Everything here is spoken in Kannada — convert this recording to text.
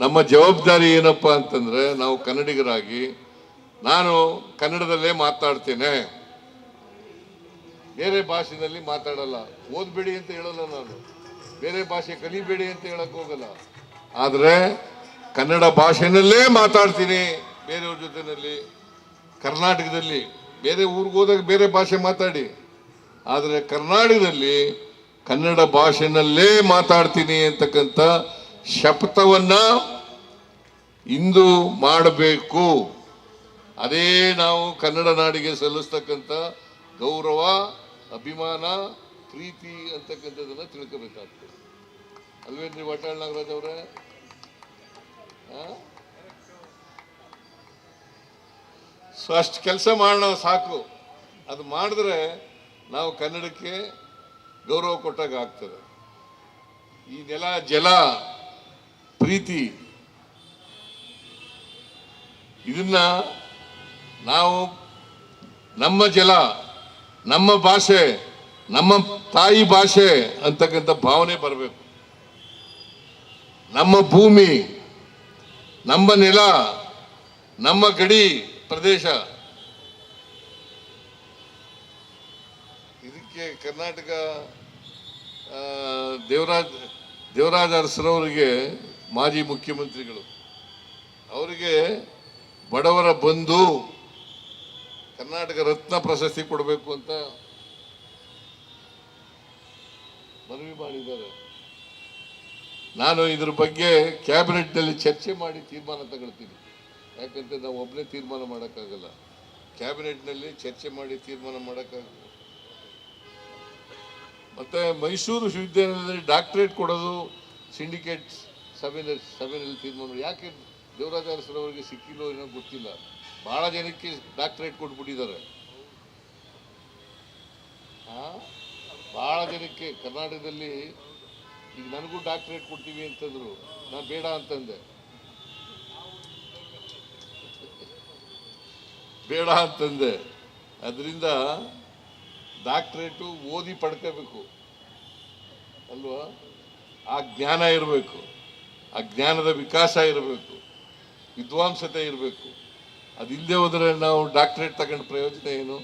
ನಮ್ಮ ಜವಾಬ್ದಾರಿ ಏನಪ್ಪಾ ಅಂತಂದ್ರೆ ನಾವು ಕನ್ನಡಿಗರಾಗಿ ನಾನು ಕನ್ನಡದಲ್ಲೇ ಮಾತಾಡ್ತೇನೆ, ಬೇರೆ ಭಾಷೆಯಲ್ಲಿ ಮಾತಾಡಲ್ಲ. ಓದ್ಬೇಡಿ ಅಂತ ಹೇಳಲ್ಲ, ನಾನು ಬೇರೆ ಭಾಷೆ ಕಲಿಬೇಡಿ ಅಂತ ಹೇಳಕ್ ಹೋಗಲ್ಲ. ಆದ್ರೆ ಕನ್ನಡ ಭಾಷೆನಲ್ಲೇ ಮಾತಾಡ್ತೀನಿ ಬೇರೆಯವ್ರ ಜೊತೆನಲ್ಲಿ. ಕರ್ನಾಟಕದಲ್ಲಿ ಬೇರೆ ಊರಿಗೆ ಹೋದಾಗ ಬೇರೆ ಭಾಷೆ ಮಾತಾಡಿ, ಆದರೆ ಕರ್ನಾಟಕದಲ್ಲಿ ಕನ್ನಡ ಭಾಷೆನಲ್ಲೇ ಮಾತಾಡ್ತೀನಿ ಅಂತಕ್ಕಂಥ ಶಪಥವನ್ನ ಇಂದು ಮಾಡಬೇಕು. ಅದೇ ನಾವು ಕನ್ನಡ ನಾಡಿಗೆ ಸಲ್ಲಿಸ್ತಕ್ಕಂಥ ಗೌರವ, ಅಭಿಮಾನ, ಪ್ರೀತಿ ಅಂತಕ್ಕಂಥದ್ದನ್ನ ತಿಳ್ಕೋಬೇಕಾಗ್ತದೆ. ಅಲ್ವೇನ್ರಿ ವಾಟಾಳ್ ನಾಗರಾಜ್ ಅವರೇ? ಸೊ ಅಷ್ಟು ಕೆಲಸ ಮಾಡೋಣ ಸಾಕು. ಅದು ಮಾಡಿದ್ರೆ ನಾವು ಕನ್ನಡಕ್ಕೆ ಗೌರವ ಕೊಟ್ಟಾಗ ಆಗ್ತದೆ. ಈ ನೆಲ, ಜಲ, ಪ್ರೀತಿ ಇದನ್ನ ನಾವು ನಮ್ಮ ಜಲ, ನಮ್ಮ ಭಾಷೆ, ನಮ್ಮ ತಾಯಿ ಭಾಷೆ ಅಂತಕ್ಕಂಥ ಭಾವನೆ ಬರಬೇಕು. ನಮ್ಮ ಭೂಮಿ, ನಮ್ಮ ನೆಲ, ನಮ್ಮ ಗಡಿ ಪ್ರದೇಶ, ಇದಕ್ಕೆ ಕರ್ನಾಟಕ ದೇವರಾಜ ಅರಸರವರಿಗೆ, ಮಾಜಿ ಮುಖ್ಯಮಂತ್ರಿಗಳು, ಅವರಿಗೆ ಬಡವರ ಬಂಧು, ಕರ್ನಾಟಕ ರತ್ನ ಪ್ರಶಸ್ತಿ ಕೊಡಬೇಕು ಅಂತ ಮನವಿ ಮಾಡಿದ್ದಾರೆ. ನಾನು ಇದ್ರ ಬಗ್ಗೆ ಕ್ಯಾಬಿನೆಟ್ನಲ್ಲಿ ಚರ್ಚೆ ಮಾಡಿ ತೀರ್ಮಾನ ತಗೊಳ್ತೀನಿ. ಯಾಕಂದ್ರೆ ನಾವು ಒಬ್ಬನೇ ತೀರ್ಮಾನ ಮಾಡೋಕ್ಕಾಗಲ್ಲ, ಕ್ಯಾಬಿನೆಟ್ನಲ್ಲಿ ಚರ್ಚೆ ಮಾಡಿ ತೀರ್ಮಾನ ಮಾಡೋಕ್ಕಾಗಲ್ಲ. ಮತ್ತೆ ಮೈಸೂರು ವಿಶ್ವವಿದ್ಯಾನಿಲಯದಲ್ಲಿ ಡಾಕ್ಟರೇಟ್ ಕೊಡೋದು ಸಿಂಡಿಕೇಟ್ ಸಭೆಯಲ್ಲಿ ತೀರ್ಮಾನ. ಯಾಕೆ ದೇವರಾಜ ಅರಸರವರಿಗೆ ಸಿಕ್ಕಿಲ್ಲೋ ಏನೋ ಗೊತ್ತಿಲ್ಲ. ಬಹಳ ಜನಕ್ಕೆ ಡಾಕ್ಟರೇಟ್ ಕೊಟ್ಬಿಟ್ಟಿದ್ದಾರೆ. ಬಹಳ ಜನಕ್ಕೆ ಕರ್ನಾಟಕದಲ್ಲಿ ಈಗ ನನಗೂ ಡಾಕ್ಟರೇಟ್ ಕೊಡ್ತೀವಿ ಅಂತಂದ್ರು, ನಾನು ಬೇಡ ಅಂತಂದೆ. ಅದರಿಂದ ಡಾಕ್ಟರೇಟು ಓದಿ ಪಡ್ಕೋಬೇಕು ಅಲ್ವಾ? ಆ ಜ್ಞಾನ ಇರಬೇಕು, ಆ ಜ್ಞಾನದ ವಿಕಾಸ ಇರಬೇಕು, ವಿದ್ವಾಂಸತೆ ಇರಬೇಕು. ಅದಿಲ್ಲದೆ ಹೋದರೆ ನಾವು ಡಾಕ್ಟರೇಟ್ ತಗೊಂಡು ಪ್ರಯೋಜನ ಏನು?